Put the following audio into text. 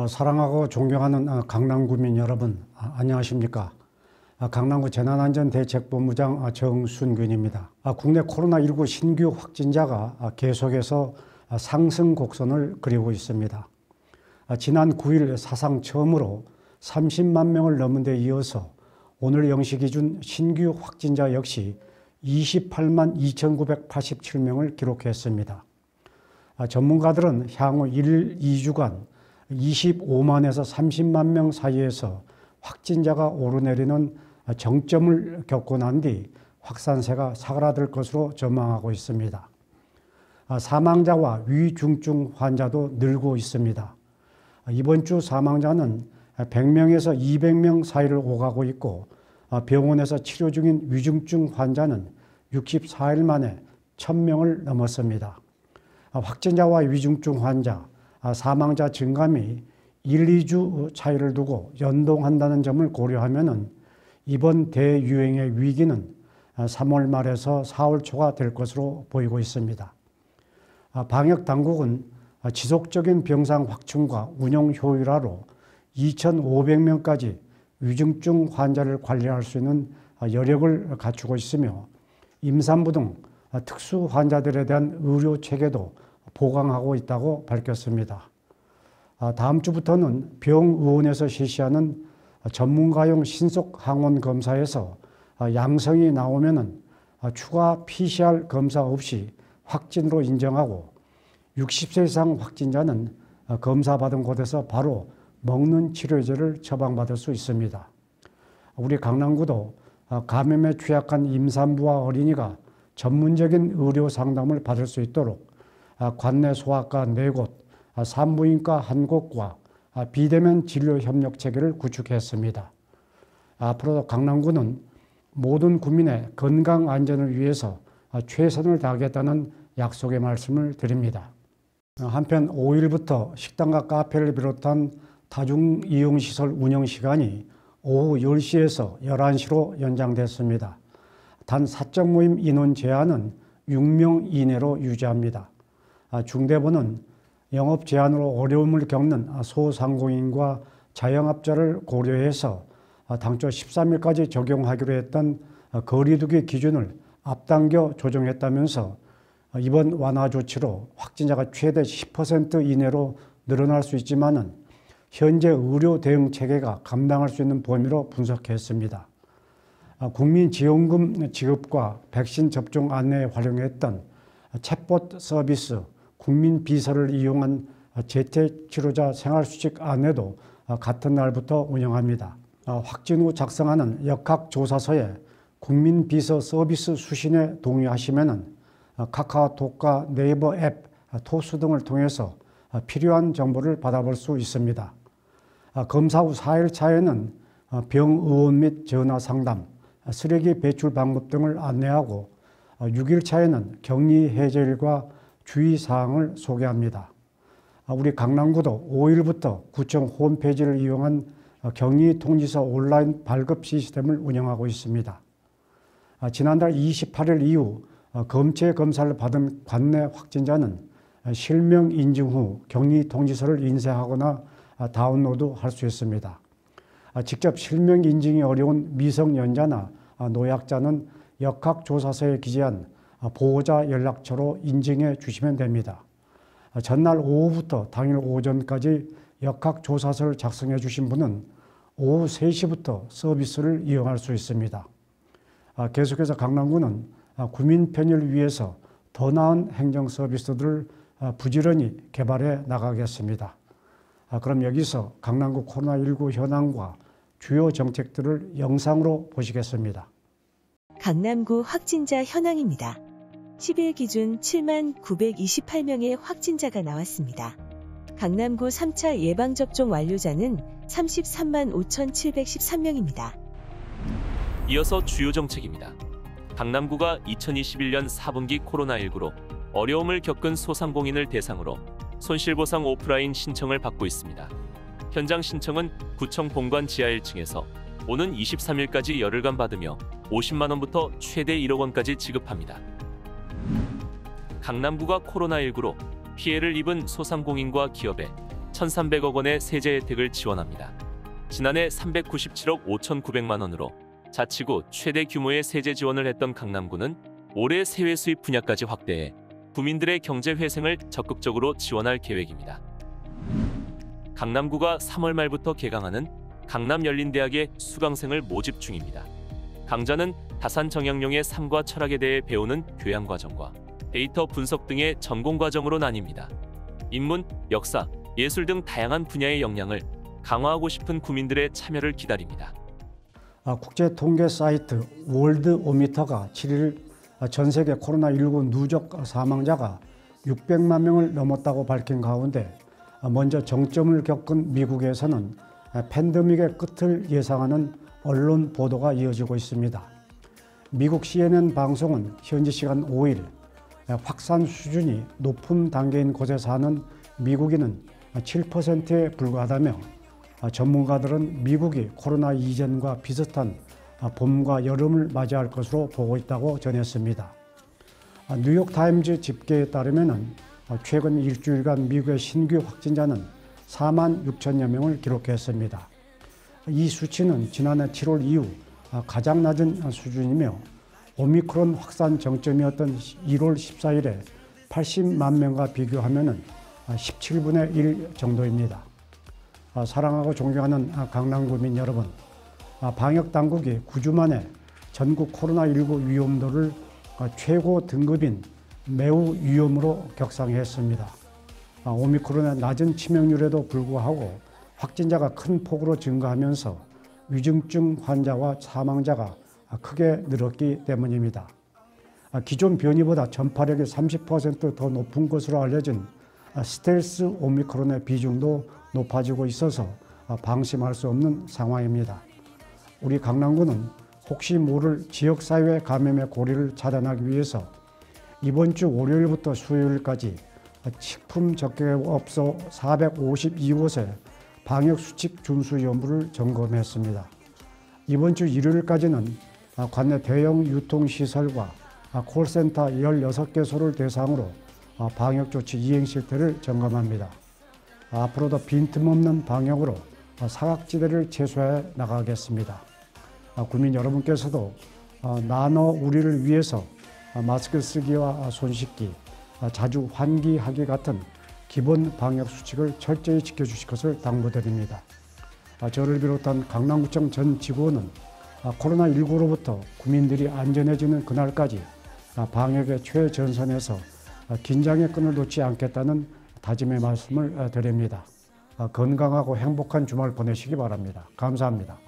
사랑하고 존경하는 강남구민 여러분, 안녕하십니까? 강남구 재난안전대책본부장 정순균입니다. 국내 코로나19 신규 확진자가 계속해서 상승 곡선을 그리고 있습니다. 지난 9일 사상 처음으로 30만 명을 넘은 데 이어서 오늘 0시 기준 신규 확진자 역시 28만 2,987명을 기록했습니다. 전문가들은 향후 1, 2주간 25만에서 30만 명 사이에서 확진자가 오르내리는 정점을 겪고 난 뒤 확산세가 사그라들 것으로 전망하고 있습니다. 사망자와 위중증 환자도 늘고 있습니다. 이번 주 사망자는 100명에서 200명 사이를 오가고 있고 병원에서 치료 중인 위중증 환자는 64일 만에 1000명을 넘었습니다. 확진자와 위중증 환자, 사망자 증감이 1, 2주 차이를 두고 연동한다는 점을 고려하면 이번 대유행의 위기는 3월 말에서 4월 초가 될 것으로 보이고 있습니다. 방역 당국은 지속적인 병상 확충과 운영 효율화로 2,500명까지 위중증 환자를 관리할 수 있는 여력을 갖추고 있으며 임산부 등 특수 환자들에 대한 의료 체계도 보강하고 있다고 밝혔습니다. 다음 주부터는 병의원에서 실시하는 전문가용 신속 항원 검사에서 양성이 나오면 추가 PCR 검사 없이 확진으로 인정하고 60세 이상 확진자는 검사받은 곳에서 바로 먹는 치료제를 처방받을 수 있습니다. 우리 강남구도 감염에 취약한 임산부와 어린이가 전문적인 의료 상담을 받을 수 있도록 관내 소아과 4곳, 산부인과 1곳과 비대면 진료 협력 체계를 구축했습니다. 앞으로도 강남구는 모든 구민의 건강 안전을 위해서 최선을 다하겠다는 약속의 말씀을 드립니다. 한편 5일부터 식당과 카페를 비롯한 다중이용시설 운영시간이 오후 10시에서 11시로 연장됐습니다. 단 사적 모임 인원 제한은 6명 이내로 유지합니다. 중대본은 영업 제한으로 어려움을 겪는 소상공인과 자영업자를 고려해서 당초 13일까지 적용하기로 했던 거리두기 기준을 앞당겨 조정했다면서 이번 완화 조치로 확진자가 최대 10% 이내로 늘어날 수 있지만은 현재 의료 대응 체계가 감당할 수 있는 범위로 분석했습니다. 국민지원금 지급과 백신 접종 안내에 활용했던 챗봇 서비스 국민비서를 이용한 재택치료자 생활수칙 안내도 같은 날부터 운영합니다. 확진 후 작성하는 역학조사서에 국민비서 서비스 수신에 동의하시면 카카오톡과 네이버 앱, 토스 등을 통해서 필요한 정보를 받아볼 수 있습니다. 검사 후 4일 차에는 병의원 및 전화 상담, 쓰레기 배출 방법 등을 안내하고 6일 차에는 격리 해제일과 주의사항을 소개합니다. 우리 강남구도 5일부터 구청 홈페이지를 이용한 격리 통지서 온라인 발급 시스템을 운영하고 있습니다. 지난달 28일 이후 검체 검사를 받은 관내 확진자는 실명 인증 후 격리 통지서를 인쇄하거나 다운로드할 수 있습니다. 직접 실명 인증이 어려운 미성년자나 노약자는 역학조사서에 기재한 보호자 연락처로 인증해 주시면 됩니다. 전날 오후부터 당일 오전까지 역학조사서를 작성해 주신 분은 오후 3시부터 서비스를 이용할 수 있습니다. 계속해서 강남구는 구민 편의를 위해서 더 나은 행정 서비스들을 부지런히 개발해 나가겠습니다. 그럼 여기서 강남구 코로나19 현황과 주요 정책들을 영상으로 보시겠습니다. 강남구 확진자 현황입니다. 10일 기준 7만 928명의 확진자가 나왔습니다. 강남구 3차 예방접종 완료자는 33만 5,713명입니다. 이어서 주요 정책입니다. 강남구가 2021년 4분기 코로나19로 어려움을 겪은 소상공인을 대상으로 손실보상 오프라인 신청을 받고 있습니다. 현장 신청은 구청 본관 지하 1층에서 오는 23일까지 열흘간 받으며 50만 원부터 최대 1억 원까지 지급합니다. 강남구가 코로나19로 피해를 입은 소상공인과 기업에 1,300억 원의 세제 혜택을 지원합니다. 지난해 397억 5,900만 원으로 자치구 최대 규모의 세제 지원을 했던 강남구는 올해 세외 수입 분야까지 확대해 구민들의 경제 회생을 적극적으로 지원할 계획입니다. 강남구가 3월 말부터 개강하는 강남열린대학의 수강생을 모집 중입니다. 강좌는 다산 정약용의 삶과 철학에 대해 배우는 교양과정과 데이터 분석 등의 전공과정으로 나뉩니다. 인문, 역사, 예술 등 다양한 분야의 역량을 강화하고 싶은 구민들의 참여를 기다립니다. 국제 통계 사이트 월드오미터가 7일 전 세계 코로나19 누적 사망자가 600만 명을 넘었다고 밝힌 가운데 먼저 정점을 겪은 미국에서는 팬데믹의 끝을 예상하는 언론 보도가 이어지고 있습니다. 미국 CNN 방송은 현지 시간 5일 확산 수준이 높은 단계인 곳에 사는 미국인은 7%에 불과하다며 전문가들은 미국이 코로나 이전과 비슷한 봄과 여름을 맞이할 것으로 보고 있다고 전했습니다. 뉴욕타임즈 집계에 따르면 최근 일주일간 미국의 신규 확진자는 4만 6천여 명을 기록했습니다. 이 수치는 지난해 7월 이후 가장 낮은 수준이며 오미크론 확산 정점이었던 1월 14일에 80만 명과 비교하면 17분의 1 정도입니다. 사랑하고 존경하는 강남구민 여러분, 방역당국이 9주 만에 전국 코로나19 위험도를 최고 등급인 매우 위험으로 격상했습니다. 오미크론의 낮은 치명률에도 불구하고 확진자가 큰 폭으로 증가하면서 위중증 환자와 사망자가 크게 늘었기 때문입니다. 기존 변이보다 전파력이 30% 더 높은 것으로 알려진 스텔스 오미크론의 비중도 높아지고 있어서 방심할 수 없는 상황입니다. 우리 강남구는 혹시 모를 지역사회 감염의 고리를 차단하기 위해서 이번 주 월요일부터 수요일까지 식품 접객업소 452곳에 방역수칙 준수 여부를 점검했습니다. 이번 주 일요일까지는 관내 대형 유통시설과 콜센터 16개소를 대상으로 방역조치 이행 실태를 점검합니다. 앞으로도 빈틈없는 방역으로 사각지대를 최소화해 나가겠습니다. 국민 여러분께서도 나눠 우리를 위해서 마스크 쓰기와 손 씻기, 자주 환기하기 같은 기본 방역 수칙을 철저히 지켜주실 것을 당부드립니다. 저를 비롯한 강남구청 전 직원은 코로나19로부터 국민들이 안전해지는 그날까지 방역의 최전선에서 긴장의 끈을 놓지 않겠다는 다짐의 말씀을 드립니다. 건강하고 행복한 주말 보내시기 바랍니다. 감사합니다.